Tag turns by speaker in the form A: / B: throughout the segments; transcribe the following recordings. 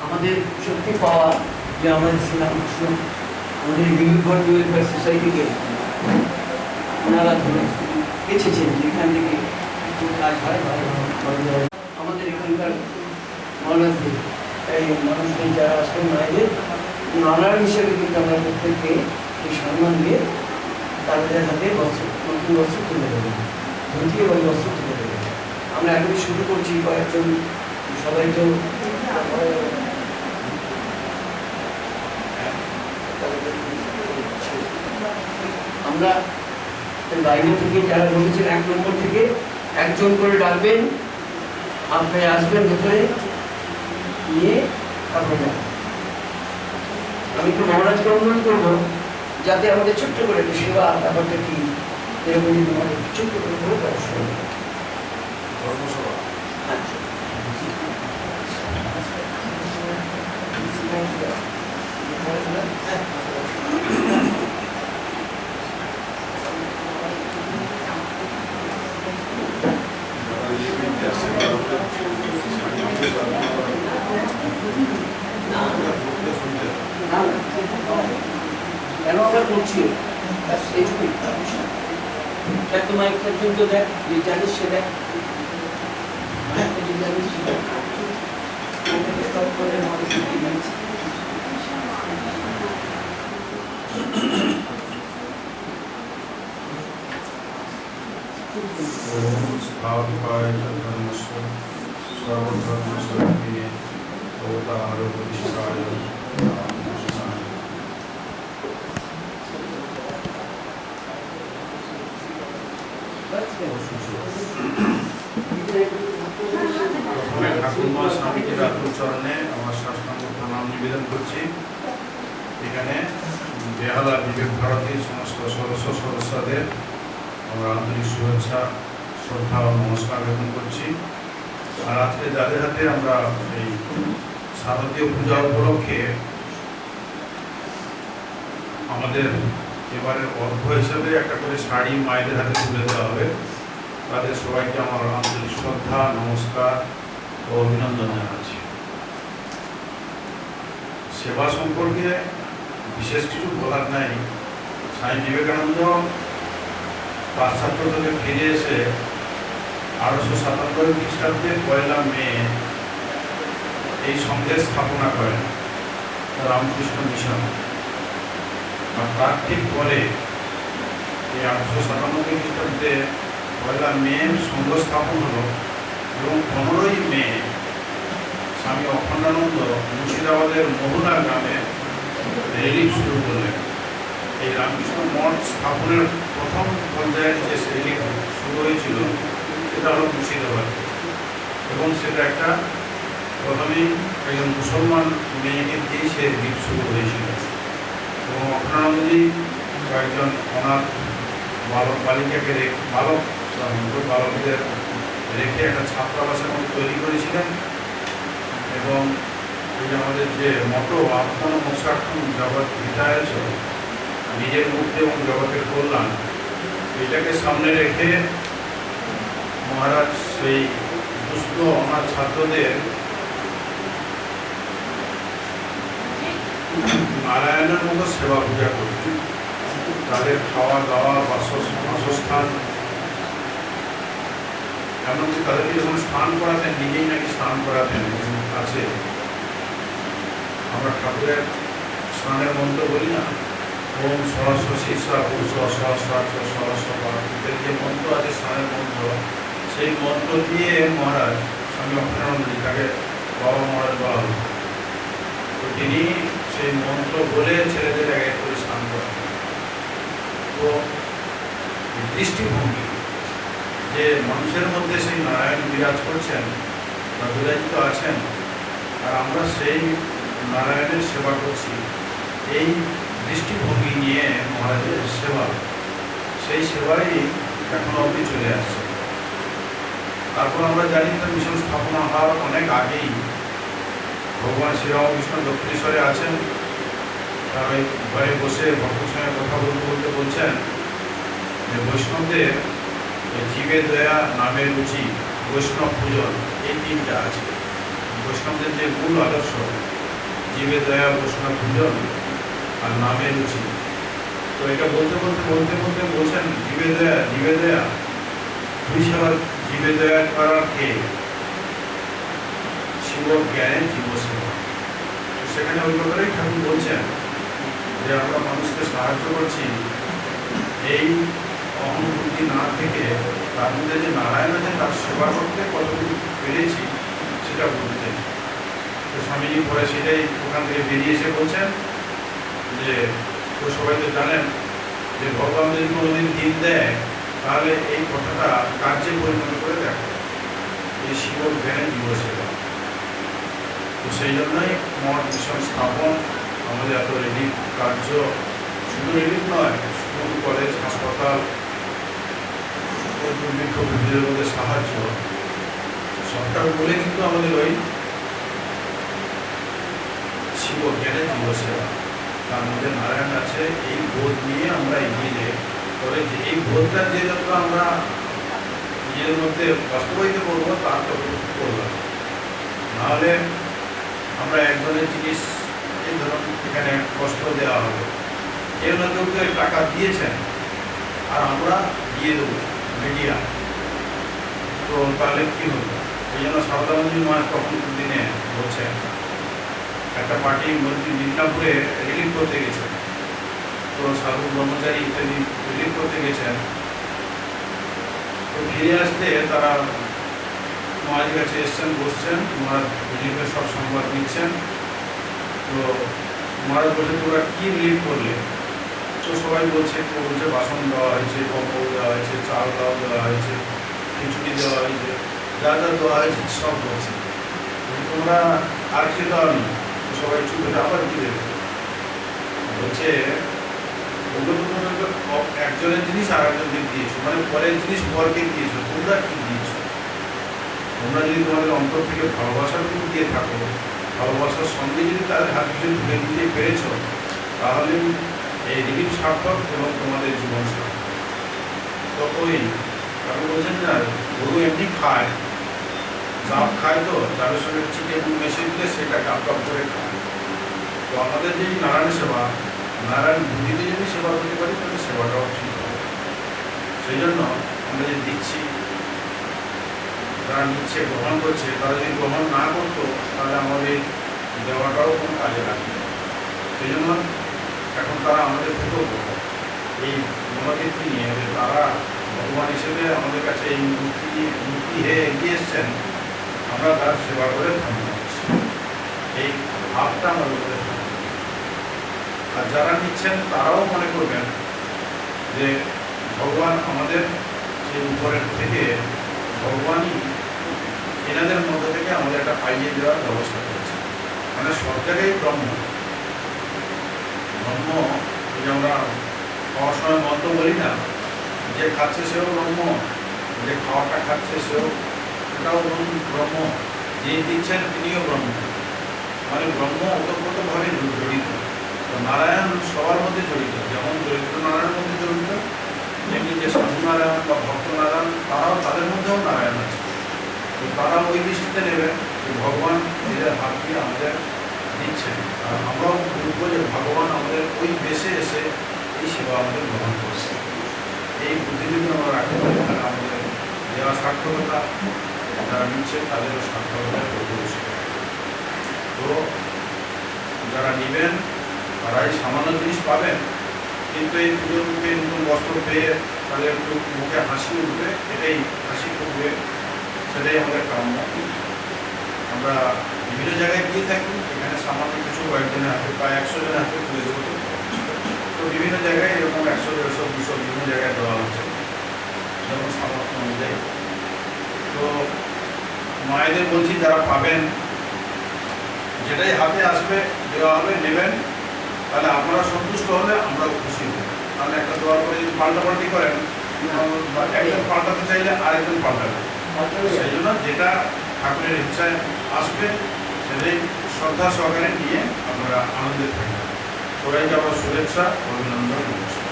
A: আমাদের শক্তি পাওয়া যে আমাদের শ্রীরামকৃষ্ণ আমাদের নীলঘর ওয়েলফেয়ার সোসাইটিকে ওনারা ধরে গেছেছেন যেখান থেকে কাজ হয় আমাদের এখানকার মানুষদের এই মানুষদের যারা আসেন মায়েদের নানান হিসেবে কিন্তু আমরা প্রত্যেককে এই সম্মান দিয়ে তাদের হাতে বস্ত্র নতুন বস্ত্র তুলে দেবেন ধুতি এবং বস্ত্র তুলে দেবেন। আমরা এখনই শুরু করছি কয়েকজন সবাই তো আমরা বাইরে থেকে যারা বলেছেন 1 নম্বর থেকে একজন করে ডাকবেন, আপনি আসবেন ভেতরে নিয়ে তারপরে যাবেন। আমি তো মহারাজকে অনুরোধ করবো যাতে আমাদের ছোট্ট করে সেবা ব্যাপারটা কি এরকম যদি আমাদের ছোট্ট করে হোক অবশ্যই ধর্মসভা কেন আমরা করছি তোমার একজন তো দেখ যে জানিস সে দেখ
B: ঠাকুরমা স্বামীজির চরণে আমার সাষ্টাঙ্গ প্রণাম নিবেদন করছি। এখানে বেহালা বিবেক ভারতীর সমস্ত সদস্যদের আমরা আন্তরিক শুভেচ্ছা শ্রদ্ধা ও নমস্কার জ্ঞাপন করছি। আর আজকে যাদের হাতে আমরা এই শারদীয় পূজা উপলক্ষে আমাদের এবারের অর্ঘ হিসেবে একটা করে শাড়ি মায়েদের হাতে তুলে দেওয়া হবে, তাদের সবাইকে আমার আন্তরিক শ্রদ্ধা নমস্কার ও অভিনন্দন জানাচ্ছি। সেবা সম্পর্কে বিশেষ কিছু বলার নাই। স্বামী বিবেকানন্দ পাশ্চাত্য থেকে ফিরে এসে 1897 খ্রিস্টাব্দে 1 মে এই সংঘের স্থাপনা করেন রামকৃষ্ণ মিশন। আর তার ঠিক পরে এই 1897 খ্রিস্টাব্দে 1 মে সংঘ স্থাপন হলো এবং 15 মে স্বামী অখণ্ডানন্দ মুর্শিদাবাদের মোহনা গ্রামে রিলিফ শুরু করলেন। এই রামকৃষ্ণ মঠ স্থাপনের প্রথম পর্যায়ে যে রিলিফ শুরু হয়েছিল সেটা হলো মুর্শিদাবাদ, এবং সেটা একটা প্রথমেই একজন মুসলমান মেয়েকে দিয়েই সে রিলিফ শুরু হয়েছিল। এবং অখণ্ডানন্দজি কয়েকজন অনাথ বালক বালিকাকে বালকদের রেখে একটা ছাত্রাবাসের মতো তৈরি করেছিলেন। এবং এই যে আমাদের যে মতো আত্মন মোক্ষার্থম জগৎ হিতায় চ, নিজের মুক্তি এবং জগতের কল্যাণ, এটাকে সামনে রেখে মহারাজ সেই দুস্থ অনাথ ছাত্রদের নারায়ণের মতো সেবা পূজা করতেন। তাদের খাওয়া দাওয়া বাসস্থান, এমনকি তাদেরকে যখন স্নান করাতেন নিজেই নাকি স্নান করাতেন আছে। আমরা ঠাকুরের স্নানের মন্ত্র বলি না, ওম সহস্র শীর্ষা পুরুষ সহস্রাক্ষ সহস্রের যে মন্ত্র আছে স্নানের মন্ত্র, সেই মন্ত্র দিয়ে মহারাজ স্বামী অখণ্ডানন্দজি, তাকে বাবা মহারাজ বলা হল, তো তিনি সেই মন্ত্র বলে ছেলেদের এক করে স্নান করেন। তো দৃষ্টিভঙ্গি যে মানুষের মধ্যে সেই নারায়ণ বিরাজ করছেন বা বিরাজিত আছেন, আর আমরা সেই নারায়ণের সেবা করছি, এই দৃষ্টিভঙ্গি নিয়ে মহারাজের সেবা, সেই সেবাই এখন অবধি চলে আসছে। তারপর আমরা জানি তো মিশন স্থাপনা হওয়ার অনেক আগেই ভগবান শ্রীরামকৃষ্ণ দক্ষিণেশ্বরে আছেন। তার ওই ঘরে বসে ভক্তের সঙ্গে কথা বলতে বলতে বলছেন যে বৈষ্ণবদের জীবে দয়া, নামে রুচি, বৈষ্ণব পূজন, এই তিনটা আছে। বৈষ্ণবদের যে মূল আদর্শ জীবে দয়া, বৈষ্ণব পূজন আর নামে রুচি। তো এটা বলতে বলতে বলছেন জীবে দয়া তুই সেবা, জীবে দয়া করার কে? শিব জ্ঞানের জীব সেবা। তো সেখানে ওই ব্যাপারেই ঠাকুর বলছেন যে আমরা মানুষকে সাহায্য করছি এই অহংবুদ্ধি না থেকে তার মধ্যে যে নারায়ণ আছে তার সেবা করতে কতটুকু পেরেছি সেটা বলতে চাইছি। তো স্বামীজি পরে সেটাই ওখান থেকে বেরিয়ে এসে বলছেন যে তো সবাই তো জানেন যে ভগবান যদি কোনোদিন দিন দেয় তাহলে এই কথাটা কার্যে পরিণত করে দেখো, এই শিব জ্ঞানের জীব সেবা। তো সেই জন্যই মঠ মিশন স্থাপন, আমাদের এত রিলিফ কার্য, শুধু রিলিফ নয়, স্কুল, কলেজ, হাসপাতাল, বিক্ষোভীদের মধ্যে সাহায্য, সরকার বলে কিন্তু আমাদের ওই শিব জ্ঞানের জীব সেবা, তার মধ্যে নারায়ণ আছে, এই বোধ নিয়ে আমরা এগিয়ে যাই। তবে যে এই বোধটা যে যত আমরা নিজের মধ্যে বাস্তবায়িত করবো তার তত করলাম, নাহলে আমরা একজনের জিনিস এই ধরুন এখানে কষ্ট দেওয়া হবে, এর মধ্যেও তো টাকা দিয়েছেন আর আমরা দিয়ে দেবো মিডিয়া, তো তাহলে কী হলো? এই জন্য সারদামন্দির মাস তখন দিনে বলছেন একটা পার্টি মন্ত্রী মিদনাপুরে রিলিফ করতে গেছেন, তো সাধু ব্রহ্মচারী ইত্যাদি রিলিফ করতে গেছেন। তো ফিরে আসতে তারা মহারাজের কাছে এসছেন, বসছেন, মহারাজ রিলিফের সব সংবাদ নিচ্ছেন। তো মহারাজ বলছে তোরা কী রিলিফ করলে? তো সবাই বলছে, কেউ বলছে বাসন দেওয়া হয়েছে, কম্বল দেওয়া হয়েছে, চাল ডাল দেওয়া হয়েছে, খিচুড়ি দেওয়া হয়েছে, যা যা দেওয়া হয়েছে সব বলছে। তোমরা আর কি দেওয়া নেই? সবাই চুপ হয়ে আবার কি দেবে? বলছে ওগুলো তো একজনের জিনিস আর একজনকে দিয়েছো, মানে পরের জিনিস পরকে দিয়েছো, তোমরা কি দিয়েছো? তোমরা যদি তোমাদের অন্তর থেকে ভালোবাসাটুকু দিয়ে থাকো, ভালোবাসার সঙ্গে যদি তাদের হাত কিছু ধুয়ে দিতে পেরেছ, তাহলে এই রিলিফ সার্থক এবং তোমাদের জীবন সার্থক। তো ওই আপনি বলছেন না, গরু এমনি খায়, জাপ খায়, তো যাদের সঙ্গে চিটে মেশে দিলে সেটা কাপ কাপ করে খায়। তো আমাদের যে নারায়ণ সেবা, নারায়ণ বুদ্ধিতে যদি সেবা করতে পারি তাহলে সেবাটাও ঠিক হবে। সেই জন্য আমরা যে দিচ্ছি, যারা নিচ্ছে, গ্রহণ করছে, তারা যদি গ্রহণ না করতো তাহলে আমাদের দেওয়াটাও কোনো কাজে লাগবে। সেই জন্য এখন তারা আমাদের থেকেও এই মনোবৃত্তি নিয়ে যে তারা ভগবান হিসেবে আমাদের কাছে এই মুক্তি হয়ে এগিয়ে এসছেন, আমরা তার সেবা করে ধন্য হচ্ছি, এই ভাবটা আমাদের মধ্যে থাকবে। আর যারা নিচ্ছেন তারাও মনে করবেন যে ভগবান আমাদের সেই উপরের থেকে, ভগবানই এনাদের মধ্যে থেকে আমাদের একটা পাইয়ে দেওয়ার ব্যবস্থা করেছে। মানে সব জায়গায় ব্রহ্ম, যে আমরা খাওয়ার সময় মন্ত্র বলি না, যে খাচ্ছে সেও ব্রহ্ম, যে খাওয়াটা খাচ্ছে সেও সেটাও ব্রহ্ম, যে দিচ্ছেন তিনিও ব্রহ্ম। মানে ব্রহ্ম ওতপ্রোতভাবে জড়িত। তো নারায়ণ সবার মধ্যে জড়িত, যেমন দরিদ্র নারায়ণের মধ্যে জড়িত, যেমনি যে সাধু নারায়ণ বা ভক্ত নারায়ণ, তারাও তাদের মধ্যেও নারায়ণ আছে। তো তারা ওই দৃষ্টিতে নেবেন যে ভগবান নিজের হাত দিয়ে আমাদের দিচ্ছেন, আর আমরাও বুঝবো যে ভগবান আমাদের ওই বেশে এসে এই সেবা আমাদের গ্রহণ করছে। এই বুদ্ধি যদি আমরা রাখতে পারি তাহলে আমাদের দেওয়া সার্থকতা, যারা নিচ্ছে তাদেরও সার্থকতা করতে। তো যারা নেবেন তারাই সামান্য জিনিস পাবেন, কিন্তু এই পুজোর মুখে নতুন বস্ত্র পেয়ে তাদের একটু মুখে হাসি উঠবে, এটাই হাসি ফুটবে, সেটাই আমাদের কাম্য। আমরা বিভিন্ন জায়গায় গিয়ে থাকি, এখানে সামান্য কিছু কয়েকজনের হাতে, প্রায় 100 জনের হাতে তুলে দেবো। তো বিভিন্ন জায়গায় এরকম 100, 150, 200 বিভিন্ন জায়গায় দেওয়া হচ্ছে যেমন সামর্থ্য অনুযায়ী। তো মায়েদের বলছি যারা পাবেন, যেটাই হাতে আসবে দেওয়া হবে নেবেন, তাহলে আপনারা সন্তুষ্ট হলে আমরাও খুশি হব। তাহলে একটা দেওয়ার পরে যদি পাল্টাপাল্টি করেন, একজন পাল্টাতে চাইলে আরেকজন পাল্টাবে। সেই জন্য যেটা ঠাকুরের ইচ্ছায় আসবে সেটাই শ্রদ্ধা সহকারে নিয়ে আপনারা আনন্দে থাকবেন। সবাইকে আবার শুভেচ্ছা, অভিনন্দন, নমস্কার।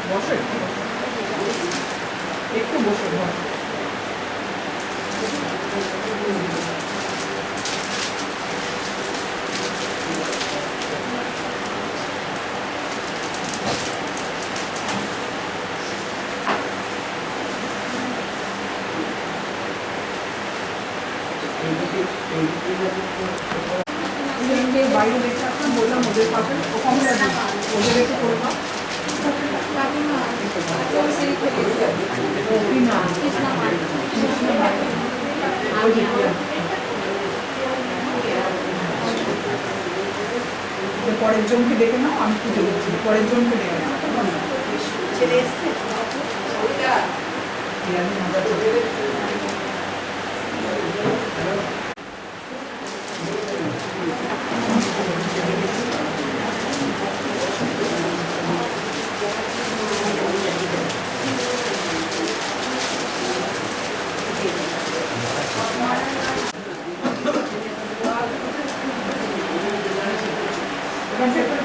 C: বসে একটু বসে বাইরে দেখে আসলাম, বললাম ওদের পাশে ওখানে ওদের একটু করে দাও। পরের জনকে ডেকে নাও, আমি পুজো দিচ্ছি। পরের জনকে ডেকে নাও। ছেলে এসছে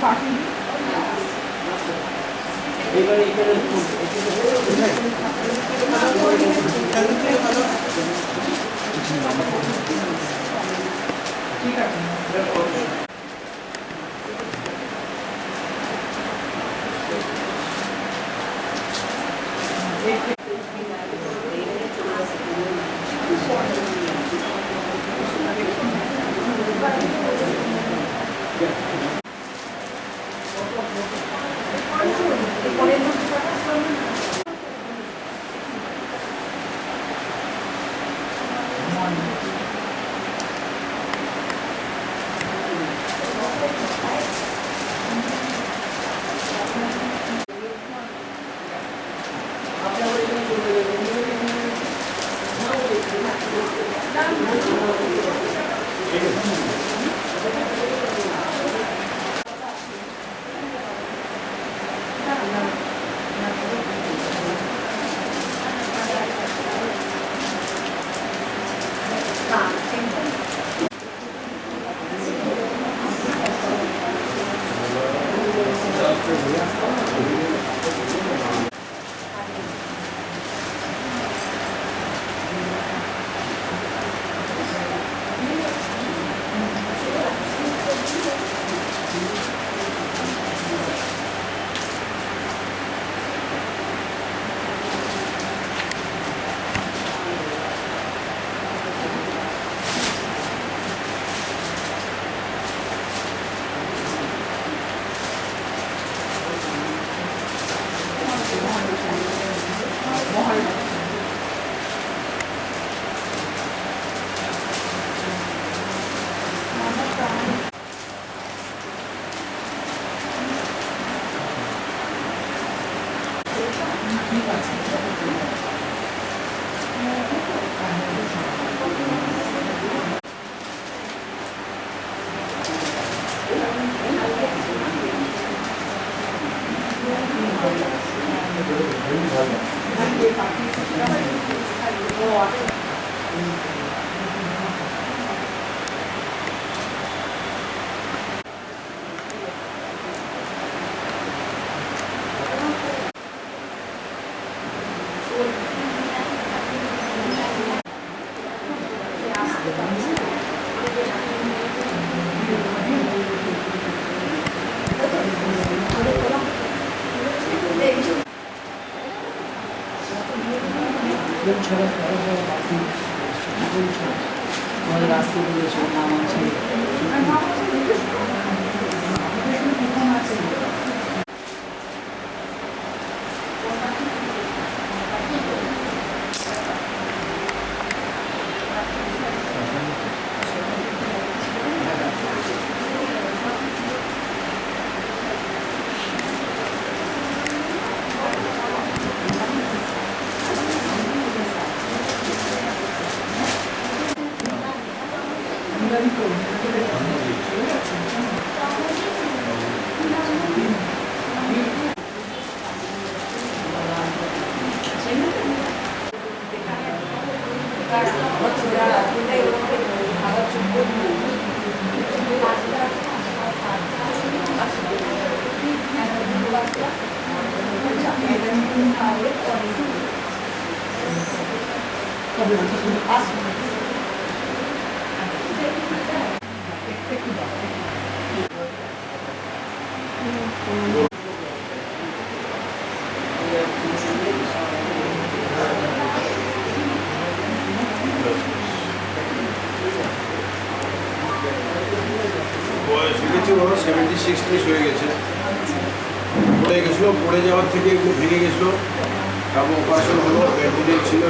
C: পাঠিয়ে ঠিক আছে।
A: আমাদের আসতে বলেছে নাম আছে
D: বয়স হয়েছিল 76 হয়ে গেছে। পড়ে গেছিলো, পড়ে যাওয়ার থেকে একটু ভেঙে গেছিলো এবং অপারেশন হলো, বেডরুমে ছিল।